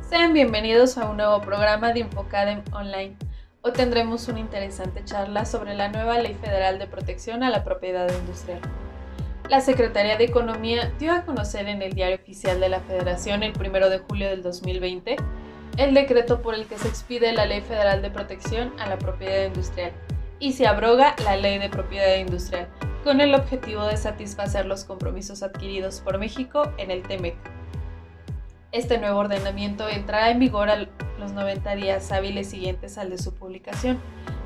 Sean bienvenidos a un nuevo programa de Infocadem Online. Hoy tendremos una interesante charla sobre la nueva Ley Federal de Protección a la Propiedad Industrial. La Secretaría de Economía dio a conocer en el Diario Oficial de la Federación el 1 de julio del 2020 el decreto por el que se expide la Ley Federal de Protección a la Propiedad Industrial y se abroga la Ley de Propiedad Industrial con el objetivo de satisfacer los compromisos adquiridos por México en el TEMEC. Este nuevo ordenamiento entrará en vigor a los 90 días hábiles siguientes al de su publicación.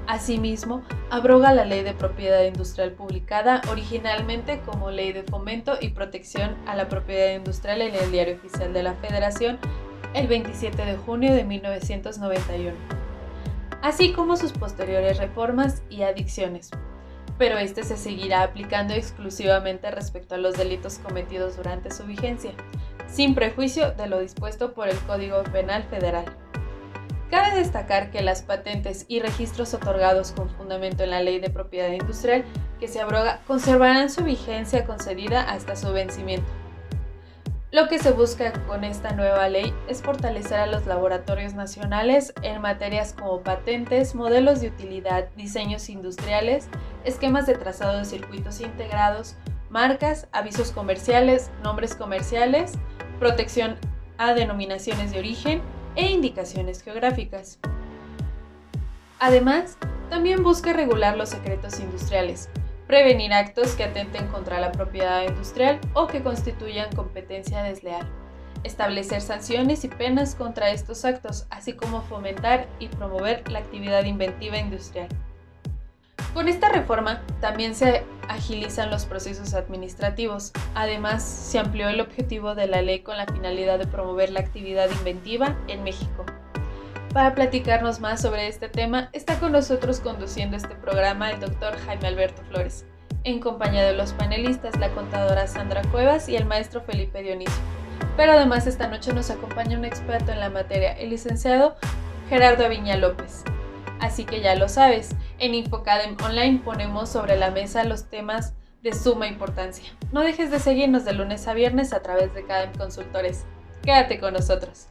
Asimismo, abroga la Ley de Propiedad Industrial publicada originalmente como Ley de Fomento y Protección a la Propiedad Industrial en el Diario Oficial de la Federación el 27 de junio de 1991, así como sus posteriores reformas y adiciones. Pero este se seguirá aplicando exclusivamente respecto a los delitos cometidos durante su vigencia, sin prejuicio de lo dispuesto por el Código Penal Federal. Cabe destacar que las patentes y registros otorgados con fundamento en la Ley de Propiedad Industrial que se abroga conservarán su vigencia concedida hasta su vencimiento. Lo que se busca con esta nueva ley es fortalecer a los laboratorios nacionales en materias como patentes, modelos de utilidad, diseños industriales, esquemas de trazado de circuitos integrados, marcas, avisos comerciales, nombres comerciales, protección a denominaciones de origen e indicaciones geográficas. Además, también busca regular los secretos industriales, prevenir actos que atenten contra la propiedad industrial o que constituyan competencia desleal, establecer sanciones y penas contra estos actos, así como fomentar y promover la actividad inventiva industrial. Con esta reforma también se agilizan los procesos administrativos. Además, se amplió el objetivo de la ley con la finalidad de promover la actividad inventiva en México. Para platicarnos más sobre este tema, está con nosotros conduciendo este programa el doctor Jaime Alberto Flores, en compañía de los panelistas, la contadora Sandra Cuevas y el maestro Felipe Dionisio. Pero además esta noche nos acompaña un experto en la materia, el licenciado Gerardo Aviña López. Así que ya lo sabes, en Infocadem Online ponemos sobre la mesa los temas de suma importancia. No dejes de seguirnos de lunes a viernes a través de Cadem Consultores. Quédate con nosotros.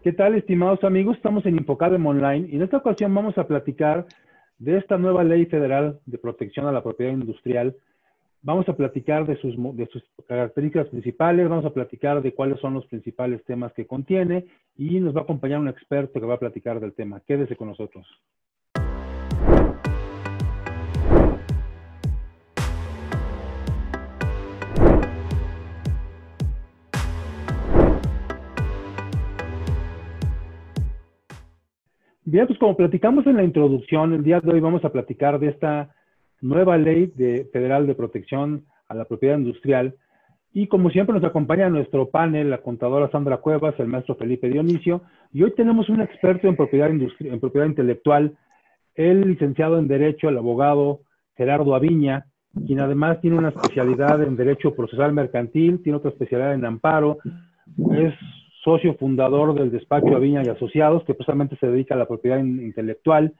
¿Qué tal, estimados amigos? Estamos en Infocadem Online y en esta ocasión vamos a platicar de esta nueva Ley Federal de Protección a la Propiedad Industrial. Vamos a platicar de sus características principales, vamos a platicar de cuáles son los principales temas que contiene y nos va a acompañar un experto que va a platicar del tema. Quédese con nosotros. Bien, pues como platicamos en la introducción, el día de hoy vamos a platicar de esta nueva ley federal de protección a la propiedad industrial. Y como siempre nos acompaña nuestro panel, la contadora Sandra Cuevas, el maestro Felipe Dionisio. Y hoy tenemos un experto en propiedad intelectual, el licenciado en Derecho, el abogado Gerardo Aviña, quien además tiene una especialidad en Derecho Procesal Mercantil, tiene otra especialidad en Amparo, es socio fundador del despacho Aviña y Asociados, que precisamente se dedica a la propiedad intelectual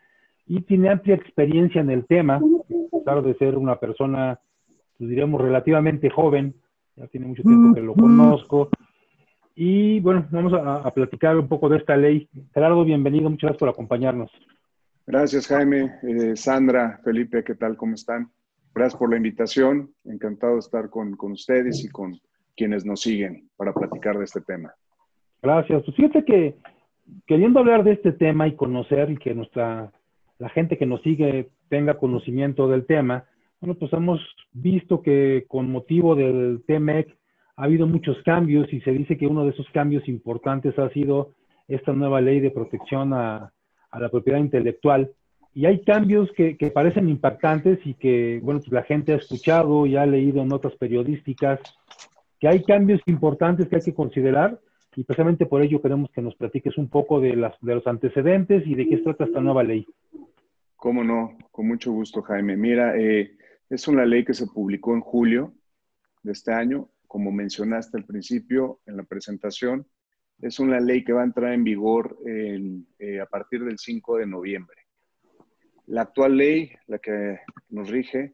y tiene amplia experiencia en el tema, a pesar de ser una persona, pues diríamos, relativamente joven, ya tiene mucho tiempo que lo conozco. Y bueno, vamos a platicar un poco de esta ley. Gerardo, bienvenido, muchas gracias por acompañarnos. Gracias, Jaime. Sandra, Felipe, ¿qué tal? ¿Cómo están? Gracias por la invitación. Encantado de estar con ustedes y con quienes nos siguen para platicar de este tema. Gracias. Pues fíjate que queriendo hablar de este tema y conocer y que la gente que nos sigue tenga conocimiento del tema, bueno, pues hemos visto que con motivo del TEMEC ha habido muchos cambios y se dice que uno de esos cambios importantes ha sido esta nueva ley de protección a la propiedad intelectual. Y hay cambios que parecen impactantes y que, bueno, pues la gente ha escuchado y ha leído en notas periodísticas que hay cambios importantes que hay que considerar. Y precisamente por ello queremos que nos platiques un poco de los antecedentes y de qué se trata esta nueva ley. Cómo no, con mucho gusto, Jaime. Mira, es una ley que se publicó en julio de este año, como mencionaste al principio en la presentación. Es una ley que va a entrar en vigor a partir del 5 de noviembre. La actual ley, la que nos rige,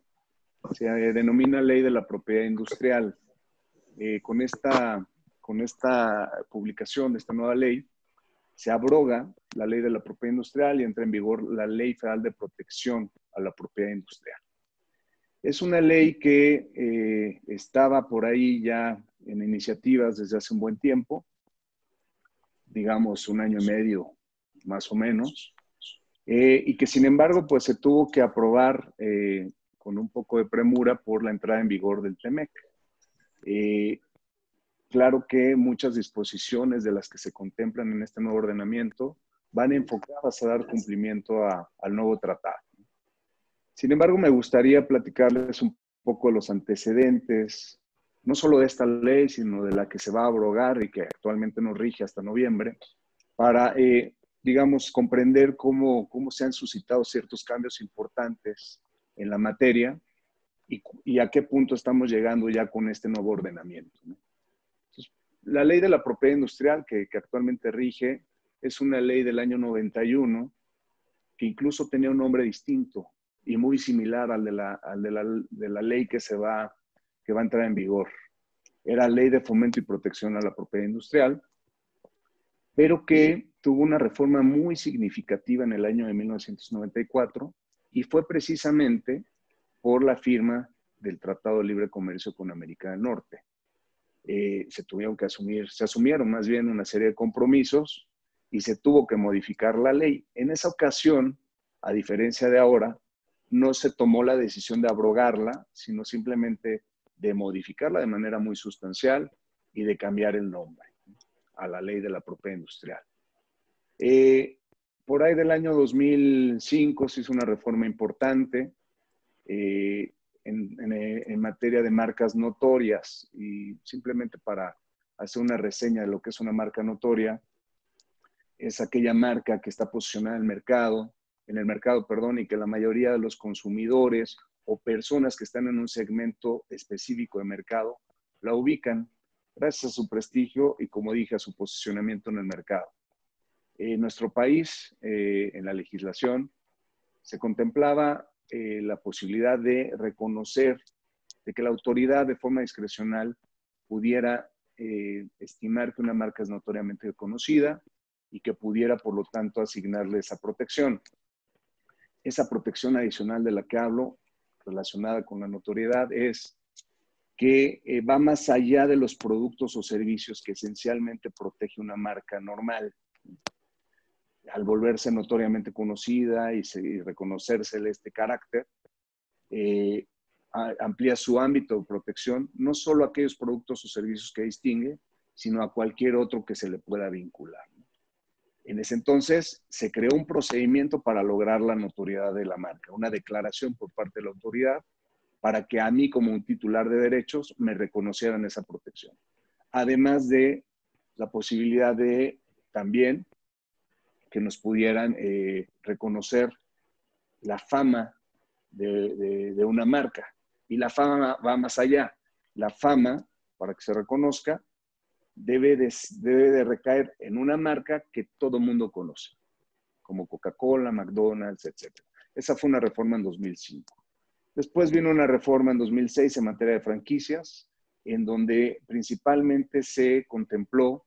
se denomina Ley de la Propiedad Industrial. Con esta publicación de esta nueva ley, se abroga la Ley de la Propiedad Industrial y entra en vigor la Ley Federal de Protección a la Propiedad Industrial. Es una ley que estaba por ahí ya en iniciativas desde hace un buen tiempo, digamos 1 año y medio más o menos, y que sin embargo pues se tuvo que aprobar con un poco de premura por la entrada en vigor del TEMEC. Claro que muchas disposiciones de las que se contemplan en este nuevo ordenamiento van enfocadas a dar cumplimiento al nuevo tratado. Sin embargo, me gustaría platicarles un poco de los antecedentes, no solo de esta ley, sino de la que se va a abrogar y que actualmente nos rige hasta noviembre, para, digamos, comprender cómo se han suscitado ciertos cambios importantes en la materia y a qué punto estamos llegando ya con este nuevo ordenamiento, ¿no? Entonces, la Ley de la Propiedad Industrial que actualmente rige es una ley del año 91 que incluso tenía un nombre distinto y muy similar al de la ley que va a entrar en vigor. Era Ley de Fomento y Protección a la Propiedad Industrial, pero que tuvo una reforma muy significativa en el año de 1994 y fue precisamente por la firma del Tratado de Libre Comercio con América del Norte. Se asumieron más bien una serie de compromisos y se tuvo que modificar la ley. En esa ocasión, a diferencia de ahora, no se tomó la decisión de abrogarla, sino simplemente de modificarla de manera muy sustancial y de cambiar el nombre a la Ley de la Propiedad Industrial. Por ahí del año 2005 se hizo una reforma importante en materia de marcas notorias, y simplemente para hacer una reseña de lo que es una marca notoria, es aquella marca que está posicionada en el mercado, y que la mayoría de los consumidores o personas que están en un segmento específico de mercado la ubican gracias a su prestigio y, como dije, a su posicionamiento en el mercado. En nuestro país, en la legislación, se contemplaba la posibilidad de reconocer, de que la autoridad de forma discrecional pudiera estimar que una marca es notoriamente conocida y que pudiera, por lo tanto, asignarle esa protección. Esa protección adicional de la que hablo, relacionada con la notoriedad, es que va más allá de los productos o servicios que esencialmente protege una marca normal. Al volverse notoriamente conocida y reconocérsele este carácter, amplía su ámbito de protección, no solo a aquellos productos o servicios que distingue, sino a cualquier otro que se le pueda vincular. En ese entonces se creó un procedimiento para lograr la notoriedad de la marca, una declaración por parte de la autoridad para que a mí, como un titular de derechos, me reconocieran esa protección. Además de la posibilidad de también que nos pudieran reconocer la fama de una marca. Y la fama va más allá. La fama, para que se reconozca, debe de recaer en una marca que todo mundo conoce, como Coca-Cola, McDonald's, etc. Esa fue una reforma en 2005. Después vino una reforma en 2006 en materia de franquicias, en donde principalmente se contempló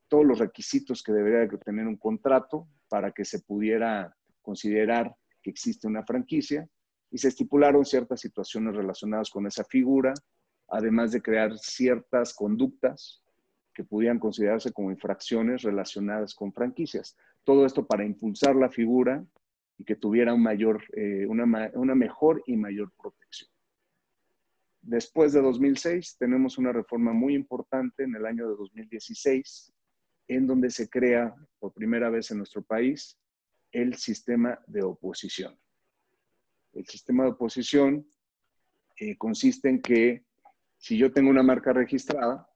todos los requisitos que debería de tener un contrato para que se pudiera considerar que existe una franquicia, y se estipularon ciertas situaciones relacionadas con esa figura, además de crear ciertas conductas que pudieran considerarse como infracciones relacionadas con franquicias. Todo esto para impulsar la figura y que tuviera una mejor y mayor protección. Después de 2006 tenemos una reforma muy importante en el año de 2016, en donde se crea por primera vez en nuestro país el sistema de oposición. El sistema de oposición consiste en que si yo tengo una marca registrada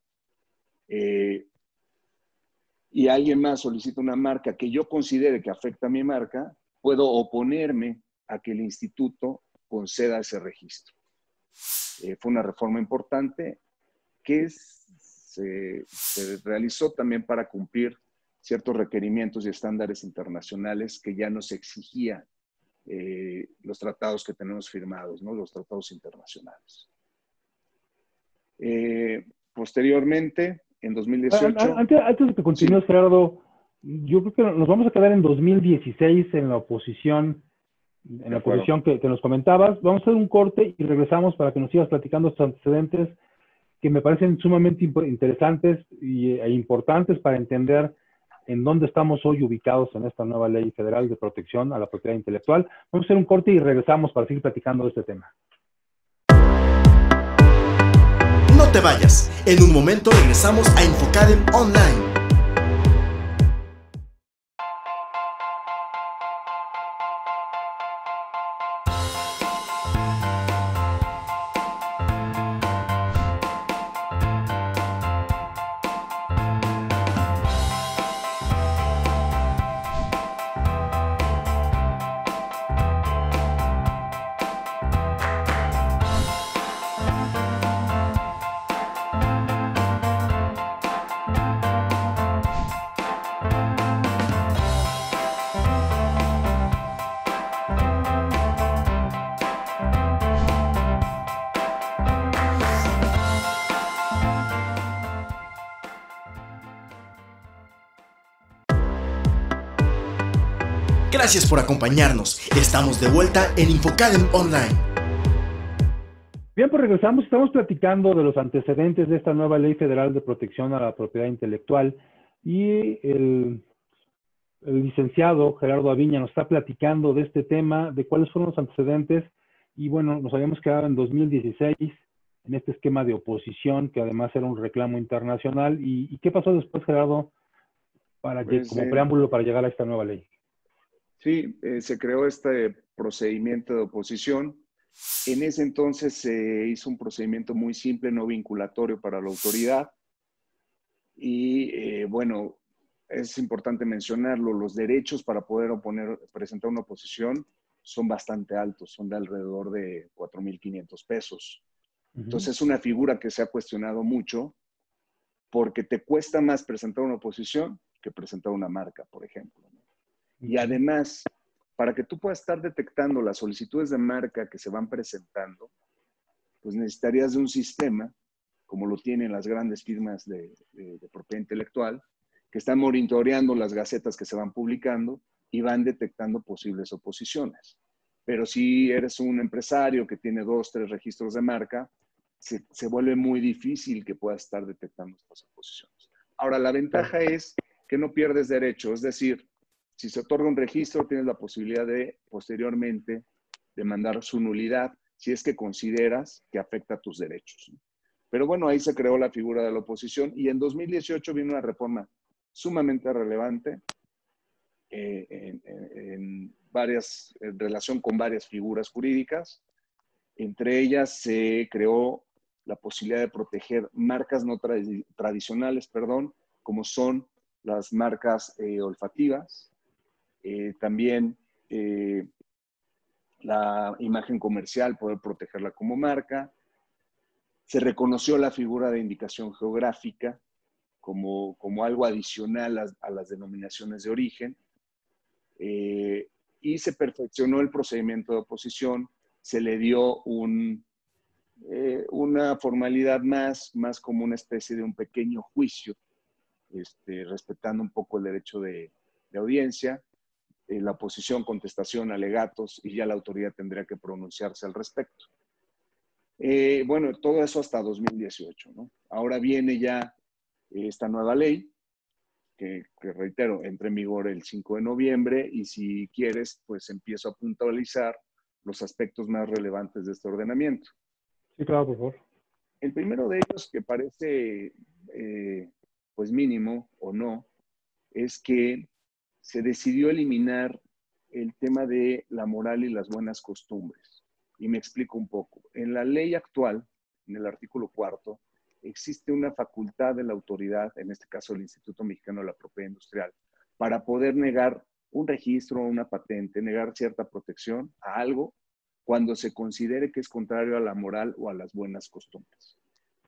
y alguien más solicita una marca que yo considere que afecta a mi marca, puedo oponerme a que el instituto conceda ese registro. Fue una reforma importante que se realizó también para cumplir ciertos requerimientos y estándares internacionales que ya nos exigía los tratados que tenemos firmados, ¿no? Los tratados internacionales. Posteriormente, en 2018... Antes de que continúes, sí, Gerardo, yo creo que nos vamos a quedar en 2016 en la oposición, que nos comentabas. Vamos a hacer un corte y regresamos para que nos sigas platicando estos antecedentes que me parecen sumamente interesantes e importantes para entender en dónde estamos hoy ubicados en esta nueva ley federal de protección a la propiedad intelectual. Vamos a hacer un corte y regresamos para seguir platicando de este tema. No te vayas. En un momento regresamos a Infocadem Online. Gracias por acompañarnos. Estamos de vuelta en Infocadem Online. Bien, pues regresamos. Estamos platicando de los antecedentes de esta nueva Ley Federal de Protección a la Propiedad Intelectual y el licenciado Gerardo Aviña nos está platicando de este tema, de cuáles fueron los antecedentes y bueno, nos habíamos quedado en 2016 en este esquema de oposición que además era un reclamo internacional. ¿Y qué pasó después, Gerardo, como preámbulo para llegar a esta nueva ley? Sí, se creó este procedimiento de oposición. En ese entonces se hizo un procedimiento muy simple, no vinculatorio para la autoridad. Y bueno, es importante mencionarlo, los derechos para poder presentar una oposición son bastante altos, son de alrededor de 4,500 pesos. Entonces es una figura que se ha cuestionado mucho porque te cuesta más presentar una oposición que presentar una marca, por ejemplo, ¿no? Y además, para que tú puedas estar detectando las solicitudes de marca que se van presentando, pues necesitarías de un sistema, como lo tienen las grandes firmas de propiedad intelectual, que están monitoreando las gacetas que se van publicando y van detectando posibles oposiciones. Pero si eres un empresario que tiene 2, 3 registros de marca, se vuelve muy difícil que puedas estar detectando estas oposiciones. Ahora, la ventaja es que no pierdes derecho, es decir, si se otorga un registro, tienes la posibilidad de, posteriormente, demandar su nulidad si es que consideras que afecta a tus derechos. Pero bueno, ahí se creó la figura de la oposición y en 2018 vino una reforma sumamente relevante en relación con varias figuras jurídicas. Entre ellas se creó la posibilidad de proteger marcas no tradicionales, como son las marcas olfativas, también la imagen comercial, poder protegerla como marca. Se reconoció la figura de indicación geográfica como algo adicional a las denominaciones de origen. Y se perfeccionó el procedimiento de oposición, se le dio una formalidad más como una especie de un pequeño juicio, respetando un poco el derecho de audiencia. La oposición, contestación, alegatos, y ya la autoridad tendría que pronunciarse al respecto. Bueno, todo eso hasta 2018, ¿no? Ahora viene ya esta nueva ley, que reitero, entra en vigor el 5 de noviembre, y si quieres, pues empiezo a puntualizar los aspectos más relevantes de este ordenamiento. Sí, claro, por favor. El primero de ellos, que parece pues mínimo o no, es que se decidió eliminar el tema de la moral y las buenas costumbres. Y me explico un poco. En la ley actual, en el artículo 4, existe una facultad de la autoridad, en este caso el Instituto Mexicano de la Propiedad Industrial, para poder negar un registro o una patente, negar cierta protección a algo cuando se considere que es contrario a la moral o a las buenas costumbres.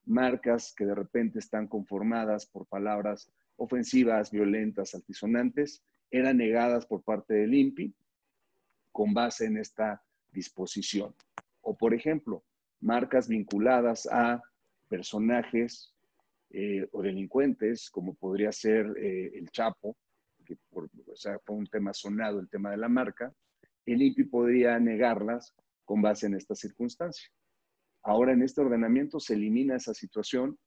Marcas que de repente están conformadas por palabras ofensivas, violentas, altisonantes, eran negadas por parte del INPI con base en esta disposición. O, por ejemplo, marcas vinculadas a personajes o delincuentes, como podría ser el Chapo, que fue un tema sonado, el tema de la marca, el INPI podría negarlas con base en esta circunstancia. Ahora, en este ordenamiento se elimina esa situación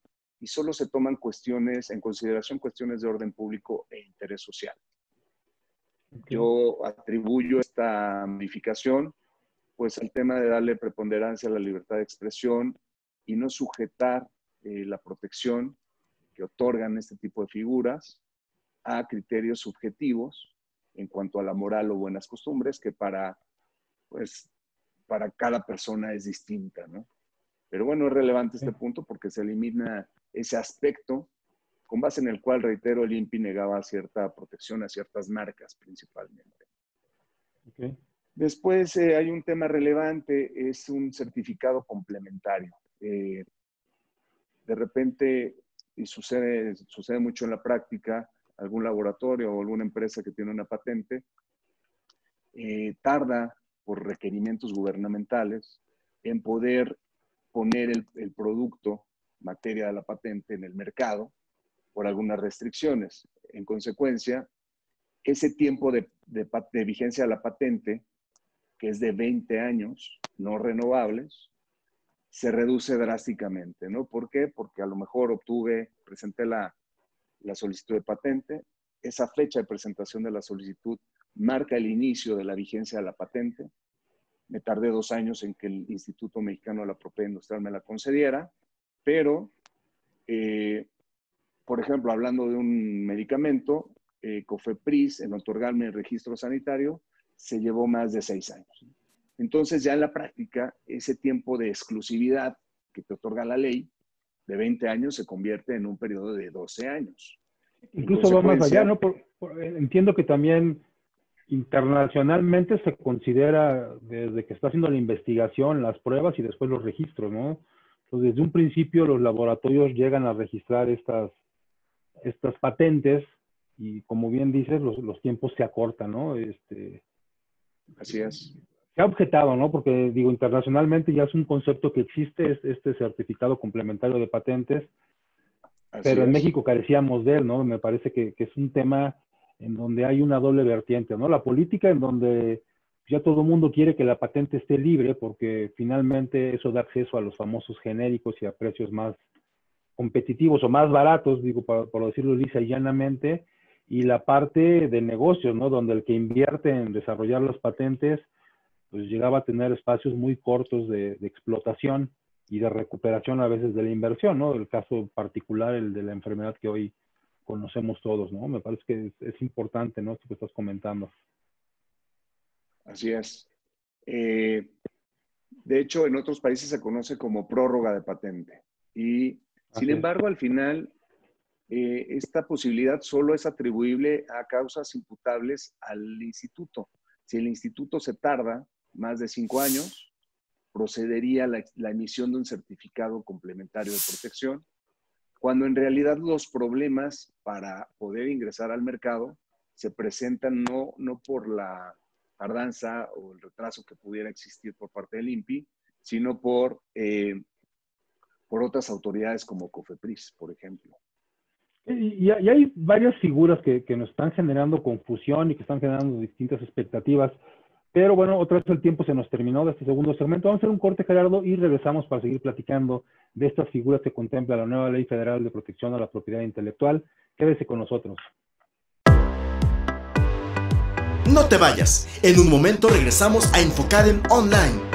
y solo se toman en consideración cuestiones de orden público e interés social. Okay. Yo atribuyo esta modificación pues al tema de darle preponderancia a la libertad de expresión y no sujetar la protección que otorgan este tipo de figuras a criterios subjetivos en cuanto a la moral o buenas costumbres, que para cada persona es distinta, ¿no? Pero bueno, es relevante este punto porque se elimina ese aspecto con base en el cual, reitero, el INPI negaba cierta protección a ciertas marcas principalmente. Okay. Después hay un tema relevante, es un certificado complementario. De repente, y sucede mucho en la práctica, algún laboratorio o alguna empresa que tiene una patente tarda por requerimientos gubernamentales en poder poner el producto, materia de la patente, en el mercado por algunas restricciones. En consecuencia, ese tiempo de vigencia de la patente, que es de 20 años, no renovables, se reduce drásticamente, ¿no? ¿Por qué? Porque a lo mejor presenté la solicitud de patente, esa fecha de presentación de la solicitud marca el inicio de la vigencia de la patente. Me tardé 2 años en que el Instituto Mexicano de la Propiedad Industrial me la concediera, pero, por ejemplo, hablando de un medicamento, COFEPRIS, en otorgarme el registro sanitario, se llevó más de 6 años. Entonces, ya en la práctica, ese tiempo de exclusividad que te otorga la ley, de 20 años, se convierte en un periodo de 12 años. Incluso va más allá, ¿no? Entiendo que también internacionalmente se considera desde que está haciendo la investigación, las pruebas y después los registros, ¿no? Entonces, desde un principio los laboratorios llegan a registrar estas patentes y, como bien dices, los tiempos se acortan, ¿no? Así es. Se ha objetado, ¿no? Porque, digo, internacionalmente ya es un concepto que existe, este certificado complementario de patentes, pero en México carecíamos de él, ¿no? Me parece que es un tema en donde hay una doble vertiente, ¿no? La política, en donde ya todo el mundo quiere que la patente esté libre, porque finalmente eso da acceso a los famosos genéricos y a precios más competitivos o más baratos, digo, por decirlo lisa y llanamente, y la parte de negocios, ¿no? Donde el que invierte en desarrollar las patentes, pues llegaba a tener espacios muy cortos de explotación y de recuperación a veces de la inversión, ¿no? El caso particular, el de la enfermedad que hoy conocemos todos, ¿no? Me parece que es importante, ¿no? Esto que estás comentando. Así es. De hecho, en otros países se conoce como prórroga de patente. Y, sin embargo, al final, esta posibilidad solo es atribuible a causas imputables al instituto. Si el instituto se tarda más de 5 años, procedería la emisión de un certificado complementario de protección, cuando en realidad los problemas para poder ingresar al mercado se presentan no por la tardanza o el retraso que pudiera existir por parte del INPI, sino por otras autoridades como COFEPRIS, por ejemplo. Y hay varias figuras que nos están generando confusión y que están generando distintas expectativas. Pero bueno, otra vez el tiempo se nos terminó de este segundo segmento. Vamos a hacer un corte, Gerardo, y regresamos para seguir platicando de estas figuras que contempla la nueva Ley Federal de Protección a la Propiedad Intelectual. Quédese con nosotros. No te vayas. En un momento regresamos a Infocadem Online.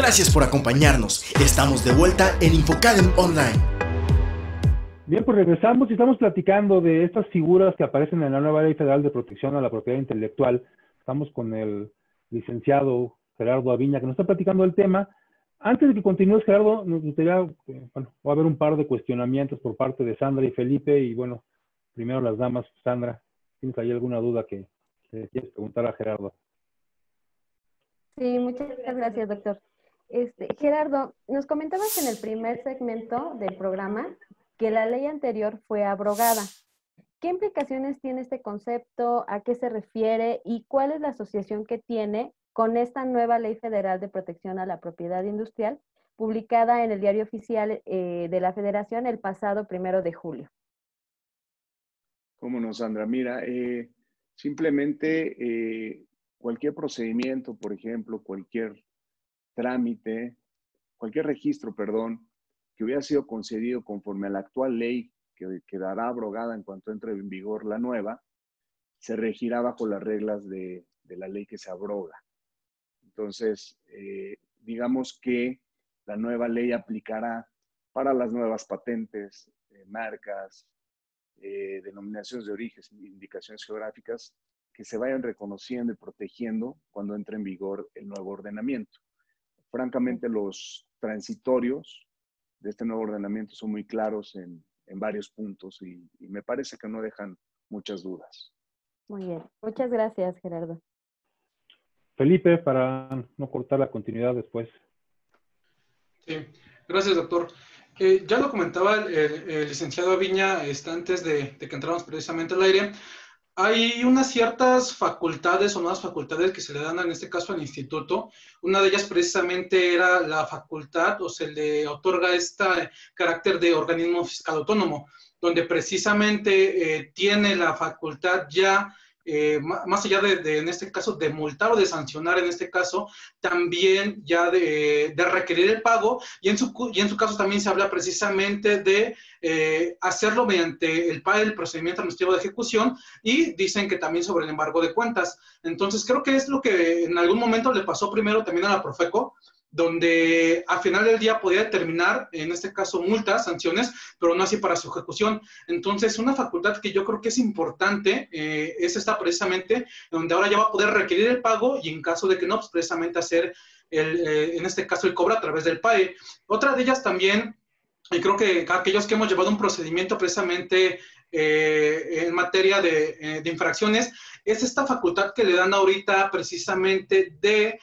Gracias por acompañarnos. Estamos de vuelta en Infocadem Online. Bien, pues regresamos y estamos platicando de estas figuras que aparecen en la nueva Ley Federal de Protección a la Propiedad Intelectual. Estamos con el licenciado Gerardo Aviña, que nos está platicando el tema. Antes de que continúes, Gerardo, nos gustaría, bueno, va a haber un par de cuestionamientos por parte de Sandra y Felipe, y bueno, primero las damas. Sandra, ¿tienes ahí alguna duda que quieres preguntar a Gerardo? Sí, muchas gracias, doctor. Gerardo, nos comentabas en el primer segmento del programa que la ley anterior fue abrogada. ¿Qué implicaciones tiene este concepto? ¿A qué se refiere? ¿Y cuál es la asociación que tiene con esta nueva Ley Federal de Protección a la Propiedad Industrial, publicada en el Diario Oficial de la Federación el pasado 1 de julio? ¿Cómo no, Sandra? Mira, simplemente cualquier procedimiento, por ejemplo, cualquier trámite, cualquier registro, perdón, que hubiera sido concedido conforme a la actual ley, que quedará abrogada en cuanto entre en vigor la nueva, se regirá bajo las reglas de la ley que se abroga. Entonces, digamos que la nueva ley aplicará para las nuevas patentes, marcas, denominaciones de origen, indicaciones geográficas, que se vayan reconociendo y protegiendo cuando entre en vigor el nuevo ordenamiento. Francamente, los transitorios de este nuevo ordenamiento son muy claros en varios puntos y me parece que no dejan muchas dudas. Muy bien, muchas gracias, Gerardo. Felipe, para no cortar la continuidad después. Sí, gracias, doctor. Ya lo comentaba el licenciado Aviña antes de que entráramos precisamente al aire. Hay unas ciertas facultades o nuevas facultades que se le dan en este caso al instituto. Una de ellas precisamente era la facultad, o se le otorga este carácter de organismo fiscal autónomo, donde precisamente tiene la facultad ya, más allá en este caso, de multar o de sancionar en este caso, también ya de requerir el pago, y en su caso también se habla precisamente de hacerlo mediante el PAE, el procedimiento administrativo de ejecución, y dicen que también sobre el embargo de cuentas. Entonces creo que es lo que en algún momento le pasó primero también a la Profeco, donde al final del día podía determinar, en este caso, multas, sanciones, pero no así para su ejecución. Entonces, una facultad que yo creo que es importante es esta precisamente, donde ahora ya va a poder requerir el pago y en caso de que no, pues precisamente hacer, en este caso, el cobro a través del PAE. Otra de ellas también, y creo que aquellos que hemos llevado un procedimiento precisamente en materia de infracciones, es esta facultad que le dan ahorita precisamente de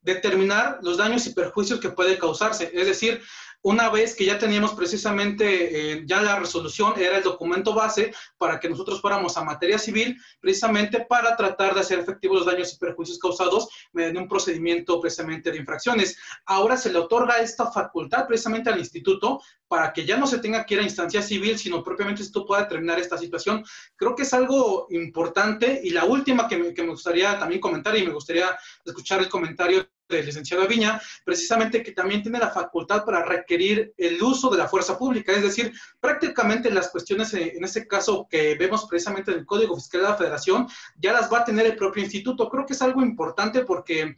determinar los daños y perjuicios que puede causarse. Es decir, una vez que ya teníamos precisamente ya la resolución, era el documento base para que nosotros fuéramos a materia civil, precisamente para tratar de hacer efectivos los daños y perjuicios causados mediante un procedimiento precisamente de infracciones. Ahora se le otorga esta facultad precisamente al instituto para que ya no se tenga que ir a instancia civil, sino propiamente esto pueda determinar esta situación. Creo que es algo importante. Y la última que me gustaría también comentar, y me gustaría escuchar el comentario del licenciado Aviña, precisamente que también tiene la facultad para requerir el uso de la fuerza pública, es decir, prácticamente las cuestiones en este caso que vemos precisamente en el Código Fiscal de la Federación, ya las va a tener el propio instituto. Creo que es algo importante porque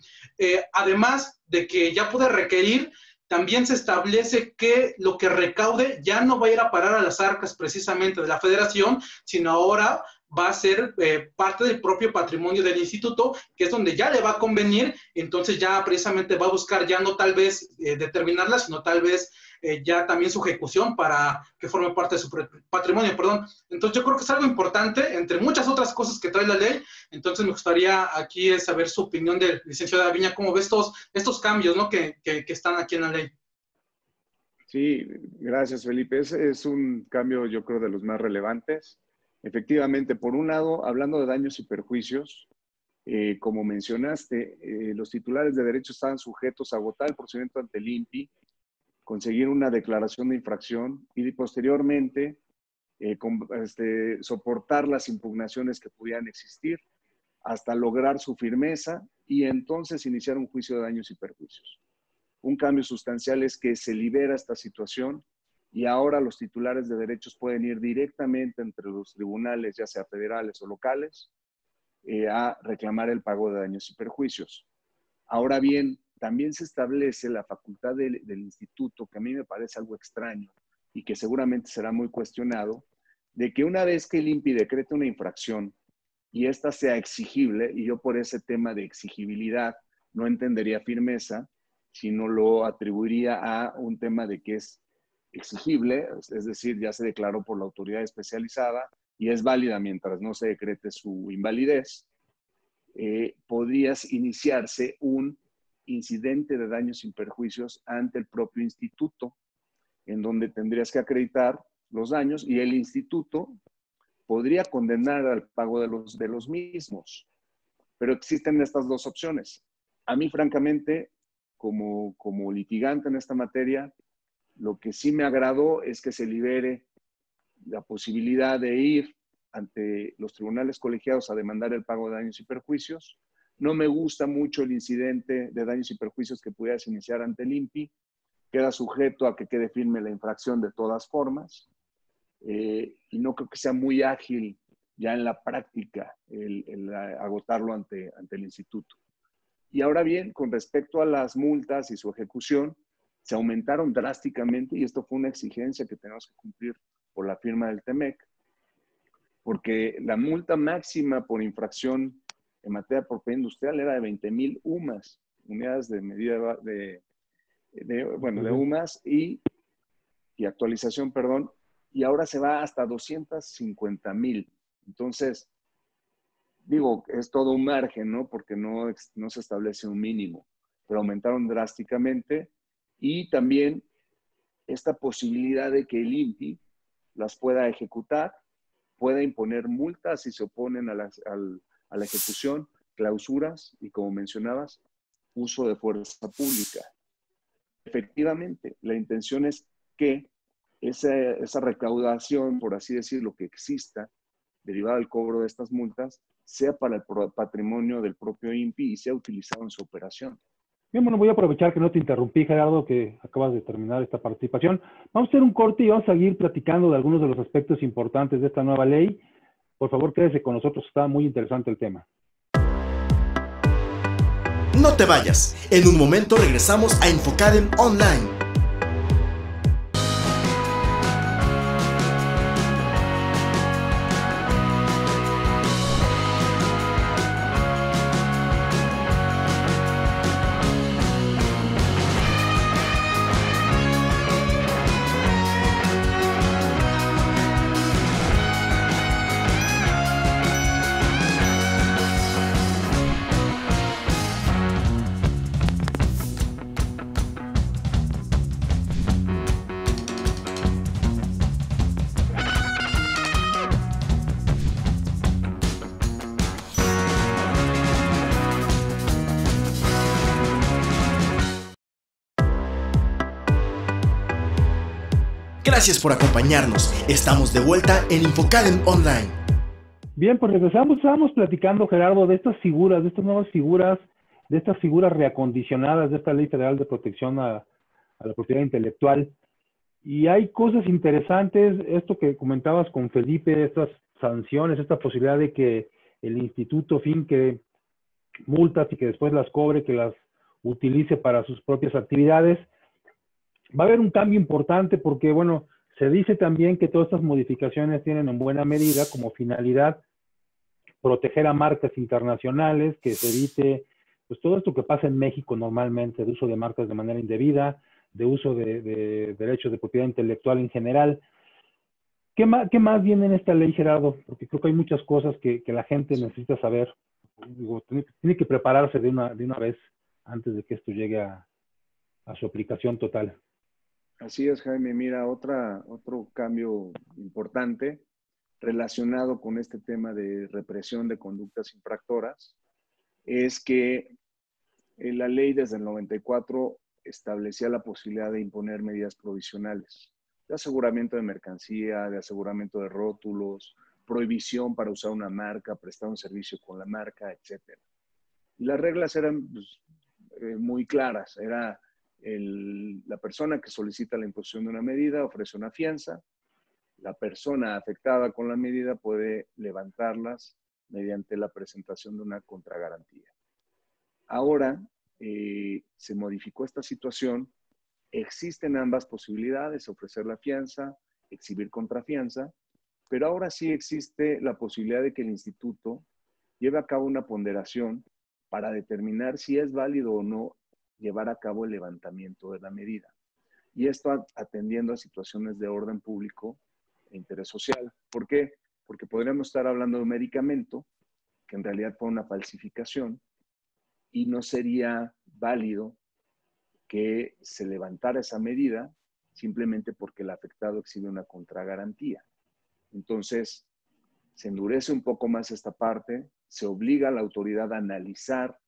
además de que ya puede requerir, también se establece que lo que recaude ya no va a ir a parar a las arcas precisamente de la Federación, sino ahora va a ser parte del propio patrimonio del instituto, que es donde ya le va a convenir. Entonces ya precisamente va a buscar ya no tal vez determinarla, sino tal vez ya también su ejecución para que forme parte de su patrimonio, perdón. Entonces yo creo que es algo importante, entre muchas otras cosas que trae la ley. Entonces me gustaría aquí saber su opinión del licenciado Aviña, cómo ve estos cambios, ¿no?, que están aquí en la ley. Sí, gracias, Felipe. Es un cambio, yo creo, de los más relevantes. Efectivamente, por un lado, hablando de daños y perjuicios, como mencionaste, los titulares de derecho estaban sujetos a agotar el procedimiento ante el INPI, conseguir una declaración de infracción y posteriormente soportar las impugnaciones que pudieran existir hasta lograr su firmeza y entonces iniciar un juicio de daños y perjuicios. Un cambio sustancial es que se libera esta situación y ahora los titulares de derechos pueden ir directamente entre los tribunales, ya sea federales o locales, a reclamar el pago de daños y perjuicios. Ahora bien, también se establece la facultad del instituto, que a mí me parece algo extraño y que seguramente será muy cuestionado, de que una vez que el INPI decrete una infracción y esta sea exigible, y yo por ese tema de exigibilidad no entendería firmeza, sino lo atribuiría a un tema de que es exigible, es decir, ya se declaró por la autoridad especializada y es válida mientras no se decrete su invalidez, podrías iniciarse un incidente de daños sin perjuicios ante el propio instituto, en donde tendrías que acreditar los daños y el instituto podría condenar al pago de los mismos. Pero existen estas dos opciones. A mí, francamente, como litigante en esta materia, lo que sí me agradó es que se libere la posibilidad de ir ante los tribunales colegiados a demandar el pago de daños y perjuicios. No me gusta mucho el incidente de daños y perjuicios que pudieras iniciar ante el INPI. Queda sujeto a que quede firme la infracción de todas formas. Y no creo que sea muy ágil ya en la práctica el agotarlo ante el instituto. Y ahora bien, con respecto a las multas y su ejecución, se aumentaron drásticamente y esto fue una exigencia que tenemos que cumplir por la firma del TEMEC, porque la multa máxima por infracción en materia de propiedad industrial era de 20,000 UMAS, unidades de medida de UMAS y actualización, perdón, y ahora se va hasta 250,000. Entonces, digo, es todo un margen, ¿no? Porque no se establece un mínimo, pero aumentaron drásticamente y también esta posibilidad de que el INPI las pueda ejecutar, pueda imponer multas si se oponen a la ejecución, clausuras y, como mencionabas, uso de fuerza pública. Efectivamente, la intención es que esa recaudación, por así decirlo, que exista, derivada del cobro de estas multas, sea para el patrimonio del propio INPI y sea utilizado en su operación. Bien, bueno, voy a aprovechar que no te interrumpí, Gerardo, que acabas de terminar esta participación. Vamos a hacer un corte y vamos a seguir platicando de algunos de los aspectos importantes de esta nueva ley. Por favor, quédese con nosotros, está muy interesante el tema. No te vayas, en un momento regresamos a Infocadem Online. Gracias por acompañarnos. Estamos de vuelta en Infocadem Online. Bien, pues regresamos. Estábamos platicando, Gerardo, de estas figuras, de estas nuevas figuras, de estas figuras reacondicionadas de esta Ley Federal de Protección a la Propiedad Intelectual. Y hay cosas interesantes, esto que comentabas con Felipe, estas sanciones, esta posibilidad de que el instituto finque multas y que después las cobre, que las utilice para sus propias actividades. Va a haber un cambio importante porque, bueno, se dice también que todas estas modificaciones tienen en buena medida como finalidad proteger a marcas internacionales, que se evite pues todo esto que pasa en México normalmente, de uso de marcas de manera indebida, de uso de derechos de propiedad intelectual en general. ¿Qué más viene en esta ley, Gerardo? Porque creo que hay muchas cosas que la gente necesita saber. Digo, tiene que prepararse de una vez antes de que esto llegue a su aplicación total. Así es, Jaime. Mira, otro cambio importante relacionado con este tema de represión de conductas infractoras es que la ley desde el 94 establecía la posibilidad de imponer medidas provisionales de aseguramiento de mercancía, de aseguramiento de rótulos, prohibición para usar una marca, prestar un servicio con la marca, etc. Y las reglas eran pues, muy claras. Era la persona que solicita la imposición de una medida ofrece una fianza, la persona afectada con la medida puede levantarlas mediante la presentación de una contragarantía. Ahora, se modificó esta situación, existen ambas posibilidades, ofrecer la fianza, exhibir contrafianza, pero ahora sí existe la posibilidad de que el instituto lleve a cabo una ponderación para determinar si es válido o no llevar a cabo el levantamiento de la medida. Y esto atendiendo a situaciones de orden público e interés social. ¿Por qué? Porque podríamos estar hablando de un medicamento que en realidad fue una falsificación y no sería válido que se levantara esa medida simplemente porque el afectado exhibe una contragarantía. Entonces, se endurece un poco más esta parte, se obliga a la autoridad a analizar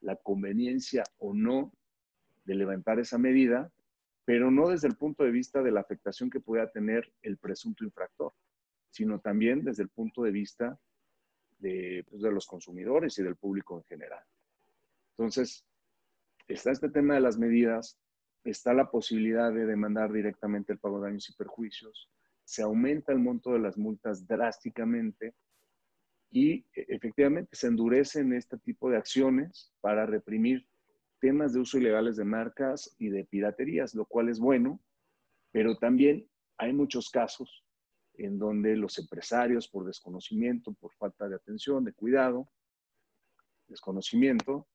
la conveniencia o no de levantar esa medida, pero no desde el punto de vista de la afectación que pueda tener el presunto infractor, sino también desde el punto de vista de los consumidores y del público en general. Entonces, está este tema de las medidas, está la posibilidad de demandar directamente el pago de daños y perjuicios, se aumenta el monto de las multas drásticamente y efectivamente se endurecen este tipo de acciones para reprimir temas de uso ilegales de marcas y de piraterías, lo cual es bueno, pero también hay muchos casos en donde los empresarios por desconocimiento, por falta de atención, de cuidado, desconocimiento,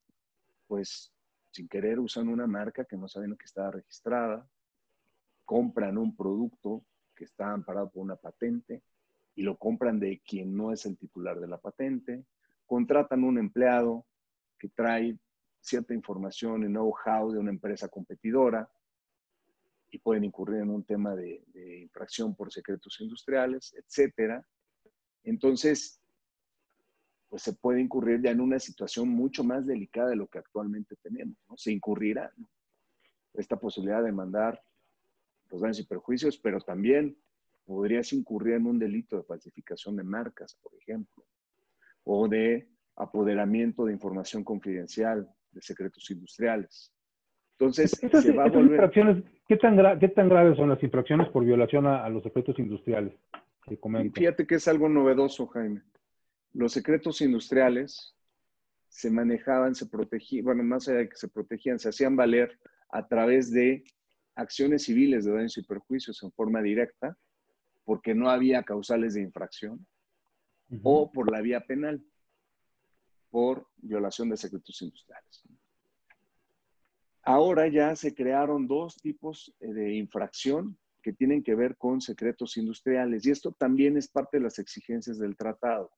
pues sin querer usan una marca que no saben que está registrada, compran un producto que está amparado por una patente y lo compran de quien no es el titular de la patente, contratan un empleado que trae cierta información y know-how de una empresa competidora y pueden incurrir en un tema de infracción por secretos industriales, etcétera. Entonces, pues se puede incurrir ya en una situación mucho más delicada de lo que actualmente tenemos, ¿no? Se incurrirá, ¿no?, esta posibilidad de demandar los daños y perjuicios, pero también podrías incurrir en un delito de falsificación de marcas, por ejemplo, o de apoderamiento de información confidencial, de secretos industriales. Entonces, se va a volver... infracciones, ¿qué tan graves son las infracciones por violación a los secretos industriales que comento? Fíjate que es algo novedoso, Jaime. Los secretos industriales se manejaban, se protegían, bueno, más allá de que se protegían, se hacían valer a través de acciones civiles de daños y perjuicios en forma directa, porque no había causales de infracción, o por la vía penal, por violación de secretos industriales. Ahora ya se crearon dos tipos de infracción que tienen que ver con secretos industriales, y esto también es parte de las exigencias del tratado,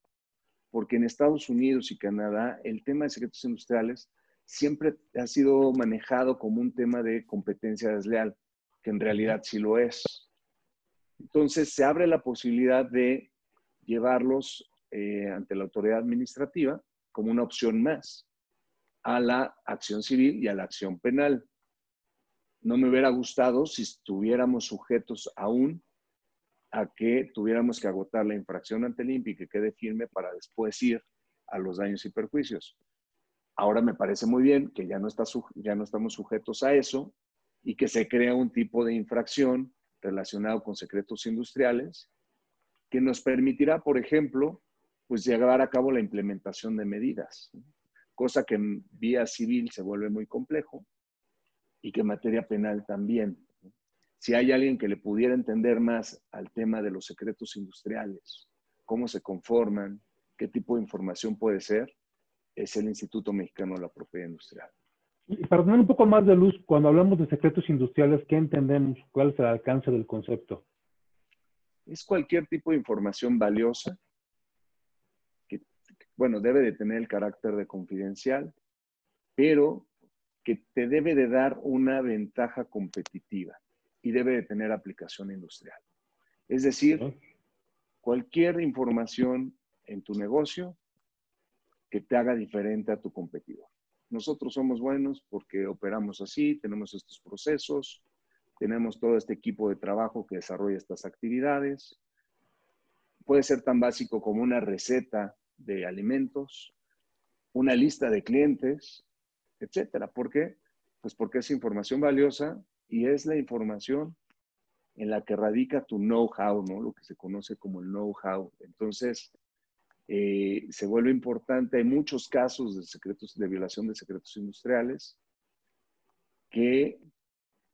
porque en Estados Unidos y Canadá el tema de secretos industriales siempre ha sido manejado como un tema de competencia desleal, que en realidad sí lo es. Entonces se abre la posibilidad de llevarlos ante la autoridad administrativa como una opción más a la acción civil y a la acción penal. No me hubiera gustado si estuviéramos sujetos aún a que tuviéramos que agotar la infracción ante el INPI y que quede firme para después ir a los daños y perjuicios. Ahora me parece muy bien que ya no estamos sujetos a eso y que se crea un tipo de infracción relacionado con secretos industriales que nos permitirá, por ejemplo, pues llevar a cabo la implementación de medidas, cosa que en vía civil se vuelve muy complejo y que en materia penal también. Si hay alguien que le pudiera entender más al tema de los secretos industriales, cómo se conforman, qué tipo de información puede ser, es el Instituto Mexicano de la Propiedad Industrial. Y para tener un poco más de luz, cuando hablamos de secretos industriales, ¿qué entendemos? ¿Cuál es el alcance del concepto? Es cualquier tipo de información valiosa que, bueno, debe de tener el carácter de confidencial, pero que te debe de dar una ventaja competitiva y debe de tener aplicación industrial. Es decir, cualquier información en tu negocio que te haga diferente a tu competidor. Nosotros somos buenos porque operamos así, tenemos estos procesos, tenemos todo este equipo de trabajo que desarrolla estas actividades. Puede ser tan básico como una receta de alimentos, una lista de clientes, etcétera. ¿Por qué? Pues porque es información valiosa y es la información en la que radica tu know-how, ¿no? Lo que se conoce como el know-how. Entonces, se vuelve importante. Hay muchos casos de violación de secretos industriales que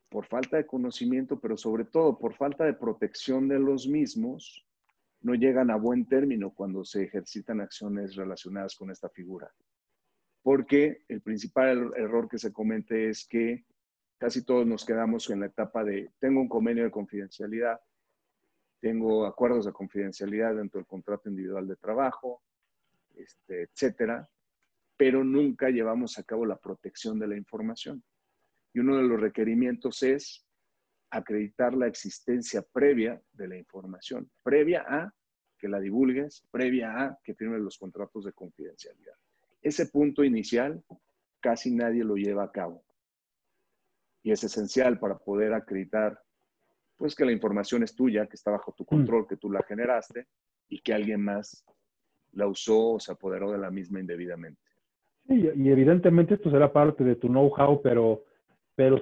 por falta de conocimiento, pero sobre todo por falta de protección de los mismos, no llegan a buen término cuando se ejercitan acciones relacionadas con esta figura. Porque el principal error que se comete es que casi todos nos quedamos en la etapa de tengo un convenio de confidencialidad, tengo acuerdos de confidencialidad dentro del contrato individual de trabajo, etcétera, pero nunca llevamos a cabo la protección de la información. Y uno de los requerimientos es acreditar la existencia previa de la información, previa a que la divulgues, previa a que firmes los contratos de confidencialidad. Ese punto inicial casi nadie lo lleva a cabo. Y es esencial para poder acreditar pues que la información es tuya, que está bajo tu control, que tú la generaste y que alguien más la usó o se apoderó de la misma indebidamente. Sí, y evidentemente esto será parte de tu know-how, pero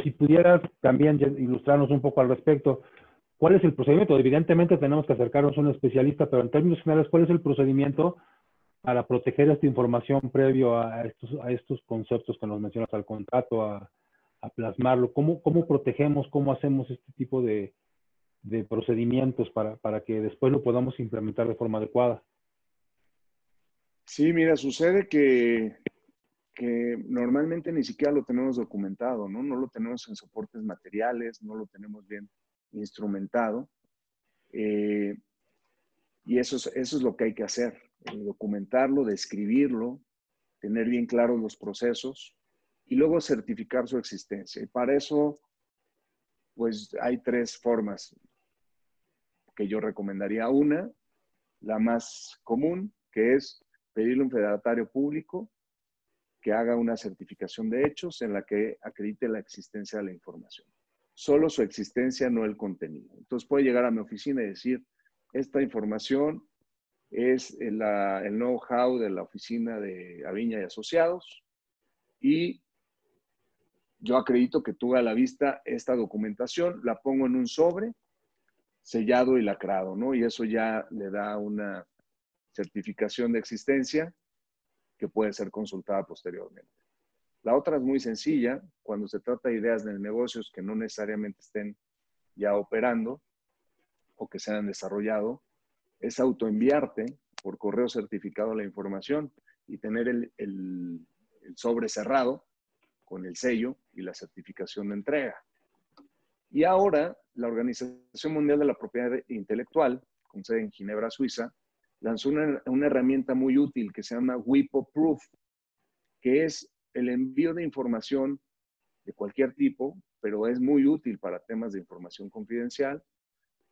si pudieras también ilustrarnos un poco al respecto, ¿cuál es el procedimiento? Evidentemente tenemos que acercarnos a un especialista, pero en términos generales, ¿cuál es el procedimiento para proteger esta información previo a estos conceptos que nos mencionas, al contrato, a plasmarlo? ¿Cómo protegemos, cómo hacemos este tipo de procedimientos para que después lo podamos implementar de forma adecuada? Sí, mira, sucede que normalmente ni siquiera lo tenemos documentado, ¿no? No lo tenemos en soportes materiales, no lo tenemos bien instrumentado. Y eso es lo que hay que hacer, documentarlo, describirlo, tener bien claros los procesos y luego certificar su existencia. Y para eso, pues hay tres formas que yo recomendaría. Una, la más común, que es pedirle a un fedatario público que haga una certificación de hechos en la que acredite la existencia de la información. Solo su existencia, no el contenido. Entonces puede llegar a mi oficina y decir, esta información es el know-how de la oficina de Aviña y Asociados y yo acredito que tuve a la vista esta documentación, la pongo en un sobre, sellado y lacrado, ¿no? Y eso ya le da una certificación de existencia que puede ser consultada posteriormente. La otra es muy sencilla, cuando se trata de ideas de negocios que no necesariamente estén ya operando o que se hayan desarrollado, es autoenviarte por correo certificado la información y tener el sobre cerrado con el sello y la certificación de entrega. Y ahora, la Organización Mundial de la Propiedad Intelectual, con sede en Ginebra, Suiza, lanzó una herramienta muy útil que se llama WIPO Proof, que es el envío de información de cualquier tipo, pero es muy útil para temas de información confidencial,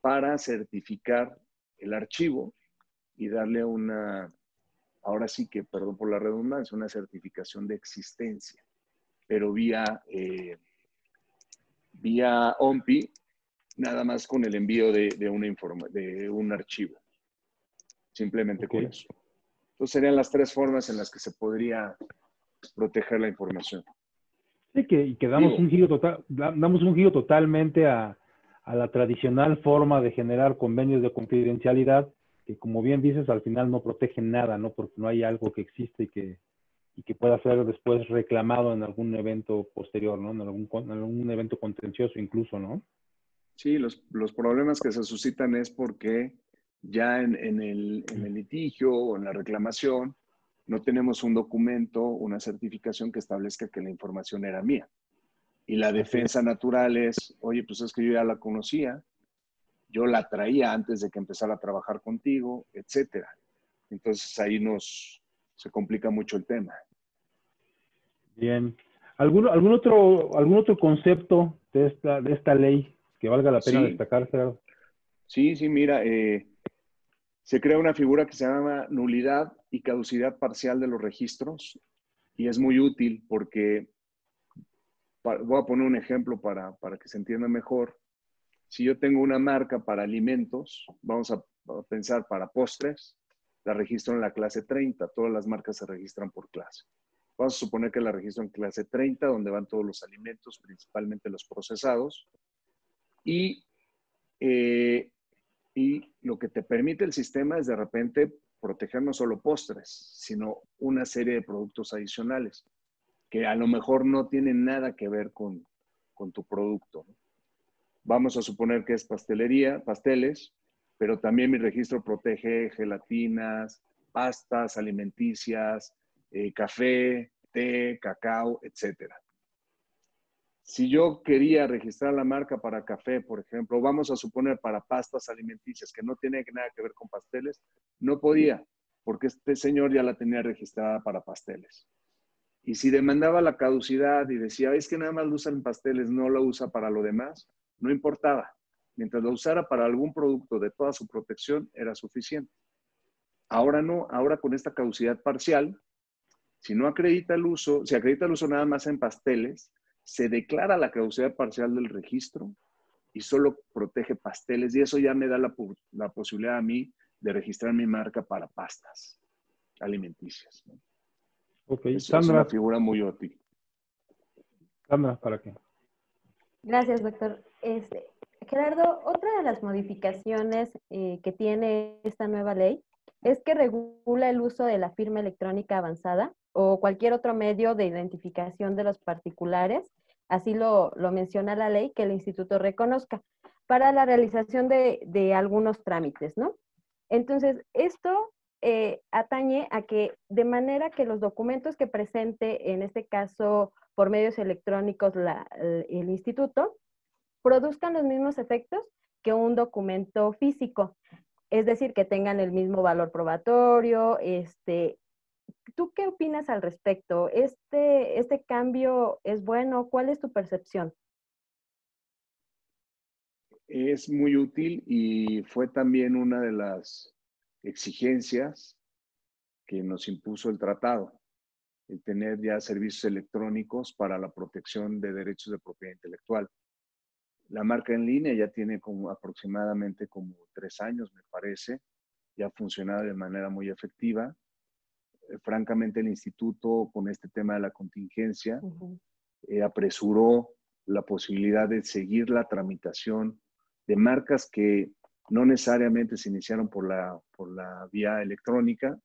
para certificar el archivo y darle una, ahora sí que, perdón por la redundancia, una certificación de existencia, pero vía OMPI, nada más con el envío de un archivo, simplemente con eso. Entonces serían las tres formas en las que se podría proteger la información. Sí, que damos un giro totalmente a la tradicional forma de generar convenios de confidencialidad, que como bien dices, al final no protegen nada, ¿no? Porque no hay algo que existe y que pueda ser después reclamado en algún evento posterior, ¿no? En algún evento contencioso incluso, ¿no? Sí, los problemas que se suscitan es porque ya en el litigio o en la reclamación no tenemos un documento, una certificación que establezca que la información era mía. Y la defensa natural es, oye, pues es que yo ya la conocía, yo la traía antes de que empezara a trabajar contigo, etcétera. Entonces ahí se complica mucho el tema. Bien. ¿Algún otro concepto de esta ley que valga la pena destacar, Gerardo? Sí, mira, se crea una figura que se llama nulidad y caducidad parcial de los registros y es muy útil porque, voy a poner un ejemplo para que se entienda mejor. Si yo tengo una marca para alimentos, vamos a pensar para postres, la registro en la clase 30, todas las marcas se registran por clase. Vamos a suponer que la registro en clase 30, donde van todos los alimentos, principalmente los procesados, y lo que te permite el sistema es de repente proteger no solo postres, sino una serie de productos adicionales que a lo mejor no tienen nada que ver con con tu producto, ¿no? Vamos a suponer que es pastelería, pasteles, pero también mi registro protege gelatinas, pastas alimenticias, café, té, cacao, etcétera. Si yo quería registrar la marca para café, por ejemplo, vamos a suponer para pastas alimenticias, que no tiene nada que ver con pasteles, no podía, porque este señor ya la tenía registrada para pasteles. Y si demandaba la caducidad y decía, es que nada más lo usan en pasteles, no lo usa para lo demás, no importaba. Mientras lo usara para algún producto de toda su protección, era suficiente. Ahora no, ahora con esta caducidad parcial, si no acredita el uso, si acredita el uso nada más en pasteles, se declara la caducidad parcial del registro y solo protege pasteles, y eso ya me da la posibilidad a mí de registrar mi marca para pastas alimenticias, ¿no? Ok, Sandra. Es una figura muy útil. Sandra, ¿para qué? Gracias, doctor. Gerardo, otra de las modificaciones que tiene esta nueva ley es que regula el uso de la firma electrónica avanzada o cualquier otro medio de identificación de los particulares, así lo menciona la ley, que el instituto reconozca, para la realización de algunos trámites, ¿no? Entonces, esto atañe a que de manera que los documentos que presente, en este caso por medios electrónicos el instituto, produzcan los mismos efectos que un documento físico, es decir, que tengan el mismo valor probatorio. ¿Tú qué opinas al respecto? ¿Este cambio es bueno? ¿Cuál es tu percepción? Es muy útil y fue también una de las exigencias que nos impuso el tratado, el tener ya servicios electrónicos para la protección de derechos de propiedad intelectual. La marca en línea ya tiene aproximadamente 3 años, me parece, ya ha funcionado de manera muy efectiva. Francamente, el instituto, con este tema de la contingencia, apresuró la posibilidad de seguir la tramitación de marcas que no necesariamente se iniciaron por la vía electrónica,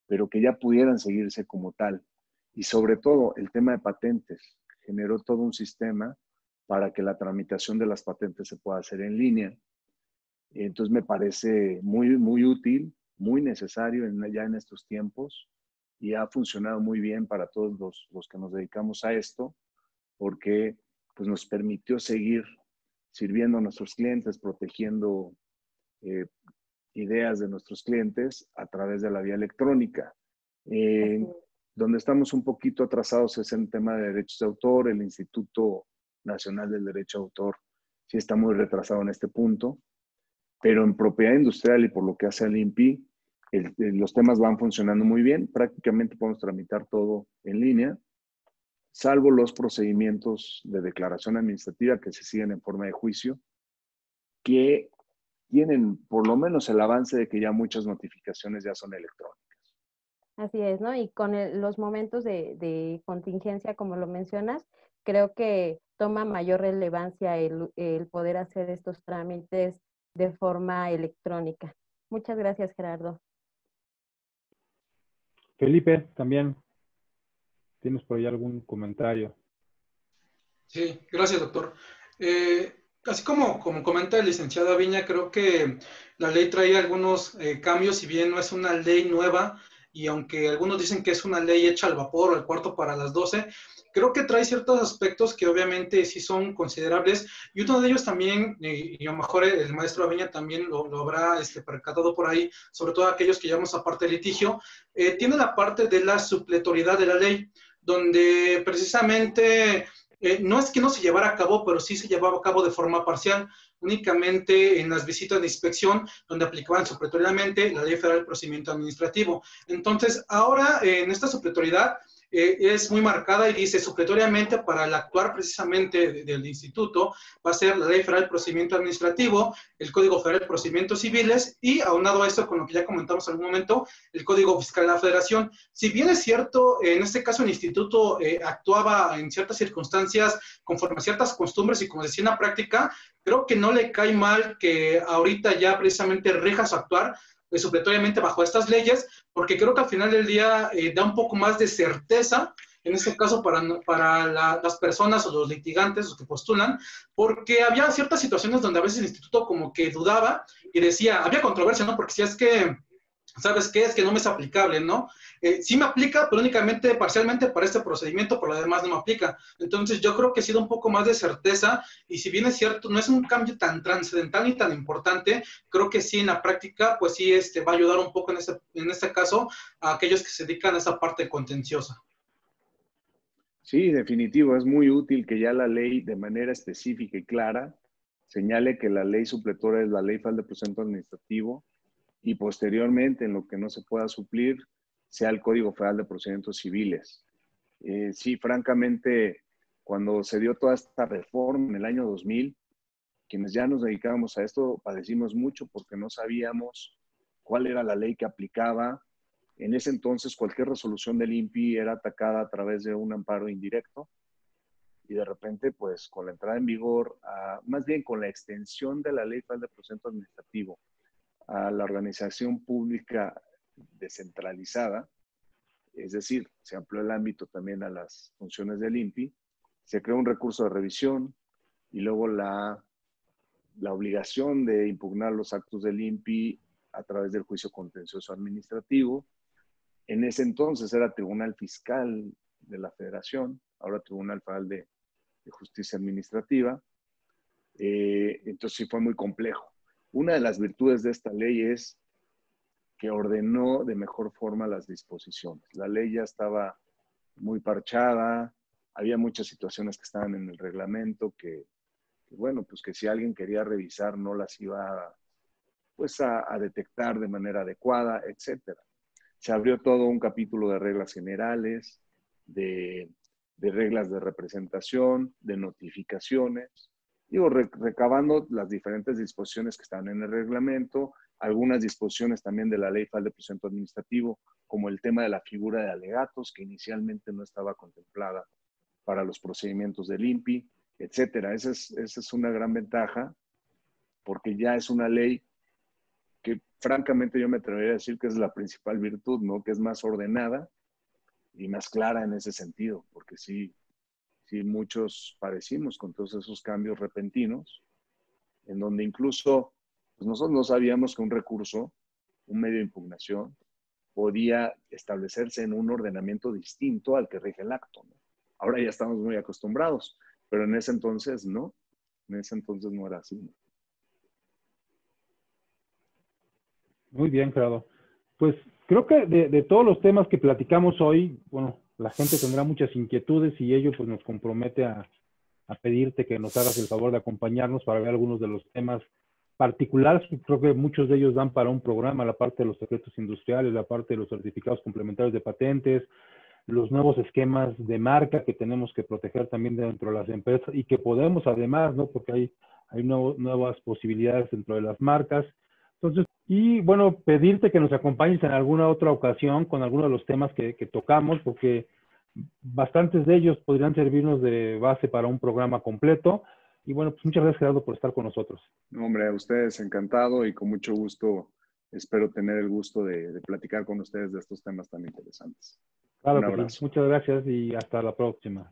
pero que ya pudieran seguirse como tal. Y sobre todo, el tema de patentes. Generó todo un sistema para que la tramitación de las patentes se pueda hacer en línea. Entonces me parece muy, muy útil, muy necesario ya en estos tiempos, y ha funcionado muy bien para todos los que nos dedicamos a esto, porque pues, nos permitió seguir sirviendo a nuestros clientes, protegiendo ideas de nuestros clientes a través de la vía electrónica. Donde estamos un poquito atrasados es en el tema de derechos de autor. El Instituto Nacional del Derecho de Autor sí está muy retrasado en este punto, pero en propiedad industrial y por lo que hace al INPI, los temas van funcionando muy bien. Prácticamente podemos tramitar todo en línea, salvo los procedimientos de declaración administrativa que se siguen en forma de juicio, que tienen por lo menos el avance de que ya muchas notificaciones ya son electrónicas. Así es, ¿no? Y con los momentos de contingencia, como lo mencionas, creo que toma mayor relevancia el poder hacer estos trámites de forma electrónica. Muchas gracias, Gerardo. Felipe, también, ¿tienes por ahí algún comentario? Sí, gracias, doctor. Así como comenta el licenciado Aviña, creo que la ley trae algunos cambios, si bien no es una ley nueva, y aunque algunos dicen que es una ley hecha al vapor o al cuarto para las 12, creo que trae ciertos aspectos que obviamente sí son considerables, y uno de ellos también, y a lo mejor el maestro Aviña también lo habrá percatado por ahí, sobre todo aquellos que llevamos a parte de litigio, tiene la parte de la supletoriedad de la ley, donde precisamente no es que no se llevara a cabo, pero sí se llevaba a cabo de forma parcial, únicamente en las visitas de inspección, donde aplicaban supletoriamente la Ley Federal del Procedimiento Administrativo. Entonces, ahora en esta supletoriedad es muy marcada y dice supletoriamente para el actuar precisamente del instituto va a ser la Ley Federal del Procedimiento Administrativo, el Código Federal de Procedimientos Civiles y aunado a esto con lo que ya comentamos en algún momento, el Código Fiscal de la Federación. Si bien es cierto, en este caso el instituto actuaba en ciertas circunstancias conforme a ciertas costumbres y como decía en la práctica, creo que no le cae mal que ahorita ya precisamente rija su actuar supletoriamente bajo estas leyes, porque creo que al final del día da un poco más de certeza en este caso para las personas o los litigantes, los que postulan, porque había ciertas situaciones donde a veces el instituto como que dudaba y decía, había controversia, ¿no? Porque si es que, ¿sabes qué? Es que no me es aplicable, ¿no? Sí me aplica, pero únicamente parcialmente para este procedimiento, por lo demás no me aplica. Entonces yo creo que ha sido un poco más de certeza, y si bien es cierto, no es un cambio tan trascendental ni tan importante, creo que sí en la práctica, pues sí va a ayudar un poco en este caso a aquellos que se dedican a esa parte contenciosa. Sí, definitivo, es muy útil que ya la ley de manera específica y clara señale que la ley supletora es la Ley Federal de Procedimiento Administrativo, y posteriormente, en lo que no se pueda suplir, sea el Código Federal de Procedimientos Civiles. Sí, francamente, cuando se dio toda esta reforma en el año 2000, quienes ya nos dedicábamos a esto padecimos mucho porque no sabíamos cuál era la ley que aplicaba. En ese entonces, cualquier resolución del INPI era atacada a través de un amparo indirecto, y de repente, pues con la entrada en vigor, más bien con la extensión de la Ley Federal de Procedimiento Administrativo a la organización pública descentralizada, es decir, se amplió el ámbito también a las funciones del INPI, se creó un recurso de revisión y luego la obligación de impugnar los actos del INPI a través del juicio contencioso administrativo. En ese entonces era Tribunal Fiscal de la Federación, ahora Tribunal Federal de Justicia Administrativa. Entonces sí fue muy complejo. Una de las virtudes de esta ley es que ordenó de mejor forma las disposiciones. La ley ya estaba muy parchada, había muchas situaciones que estaban en el reglamento bueno, pues que si alguien quería revisar no las iba pues a detectar de manera adecuada, etcétera. Se abrió todo un capítulo de reglas generales, de reglas de representación, de notificaciones, digo, recabando las diferentes disposiciones que están en el reglamento, algunas disposiciones también de la Ley Federal de Procedimiento Administrativo, como el tema de la figura de alegatos, que inicialmente no estaba contemplada para los procedimientos del INPI, etcétera. Esa es una gran ventaja, porque ya es una ley que francamente yo me atrevería a decir que es la principal virtud, ¿no? Que es más ordenada y más clara en ese sentido, porque sí muchos padecimos con todos esos cambios repentinos, en donde incluso pues nosotros no sabíamos que un recurso, un medio de impugnación, podía establecerse en un ordenamiento distinto al que rige el acto, ¿no? Ahora ya estamos muy acostumbrados, pero en ese entonces no, era así, ¿no? Muy bien, Gerardo. Pues creo que de todos los temas que platicamos hoy, bueno, la gente tendrá muchas inquietudes y ello pues nos compromete a pedirte que nos hagas el favor de acompañarnos para ver algunos de los temas particulares. Creo que muchos de ellos dan para un programa, la parte de los secretos industriales, la parte de los certificados complementarios de patentes, los nuevos esquemas de marca que tenemos que proteger también dentro de las empresas y que podemos además, ¿no? Porque hay nuevas posibilidades dentro de las marcas. Entonces, y bueno, pedirte que nos acompañes en alguna otra ocasión con algunos de los temas que tocamos, porque bastantes de ellos podrían servirnos de base para un programa completo. Y bueno, pues muchas gracias, Gerardo, por estar con nosotros. Hombre, a ustedes encantado y con mucho gusto espero tener el gusto de platicar con ustedes de estos temas tan interesantes. Claro Un que abrazo. sí. Muchas gracias y hasta la próxima.